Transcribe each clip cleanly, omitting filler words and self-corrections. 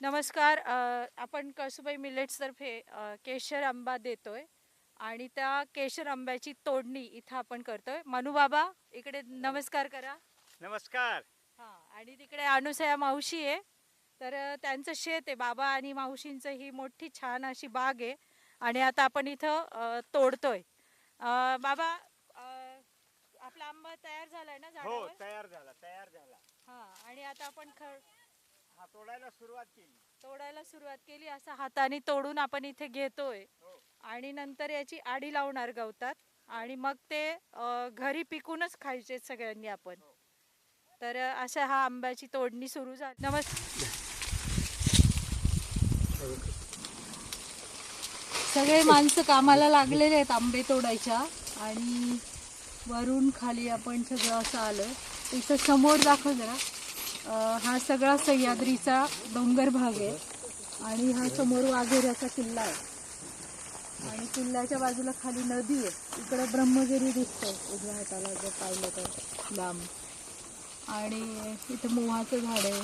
नमस्कार. आपण कळसुबाई मिलेट्सतर्फे केशर आंबा देतोय आणि त्या केशर आंब्याची तोडणी इथं आपण करतोय. मनू बाबा इकडे नमस्कार करा. नमस्कार. हां, आणि तिकडे अनुसया मावशी आहे. तर त्यांचं शेत आहे. बाबा आणि मावशींचं ही मोठी छान अशी बाग आहे आणि आता आपण इथं तोडतोय. बाबा, अ, आपला आंबा तयार झालाय ना हो, झाडावर? तयार झाला. हां, आणि आता आपण हा तोडायला सुरुवात केली. तोडायला सुरुवात केली. असं हाताने तोडून आपण इथे घेतोय हो. आणि नंतर याची आडी लावणार गवतात आणि मग ते घरी पिकूनच खायचे सगळ्यांनी आपण. हो. तर अशा हा आंब्याची तोडणी सुरू झाली. सगळे माणसं कामाला लागलेले आहेत आंबे तोडायच्या आणि वरून खाली आपण सगळं असं आलं. इथं समोर दाखव जरा. हा सगळा सह्याद्रीचा डोंगर भाग आहे आणि हा समोर वाघेऱ्याचा किल्ला आहे आणि किल्ल्याच्या बाजूला खाली नदी आहे. इकडे ब्रह्मगिरी दिसतंय उजव्या हाताला जर पाहिलं तर लांब. आणि इथं मोहाचं झाड आहे,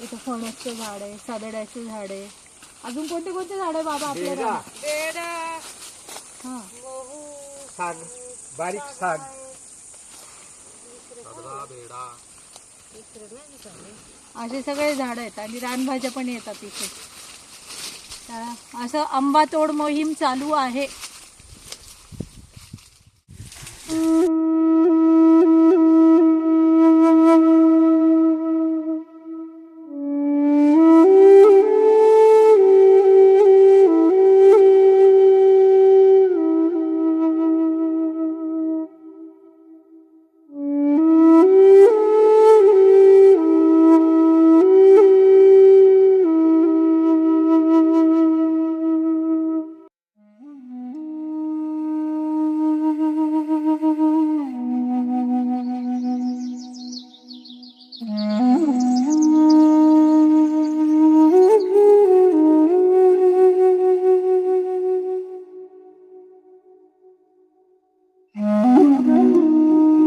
इथं फणसचं झाड आहे, सादड्याचं झाड आहे. अजून कोणते कोणते झाड आहे बाबा आपल्याला? हां, साग, बारीक साग. असे सगळे झाड आहेत आणि रानभाज्या पण येतात इथे. असं आंबा तोड मोहीम चालू आहे.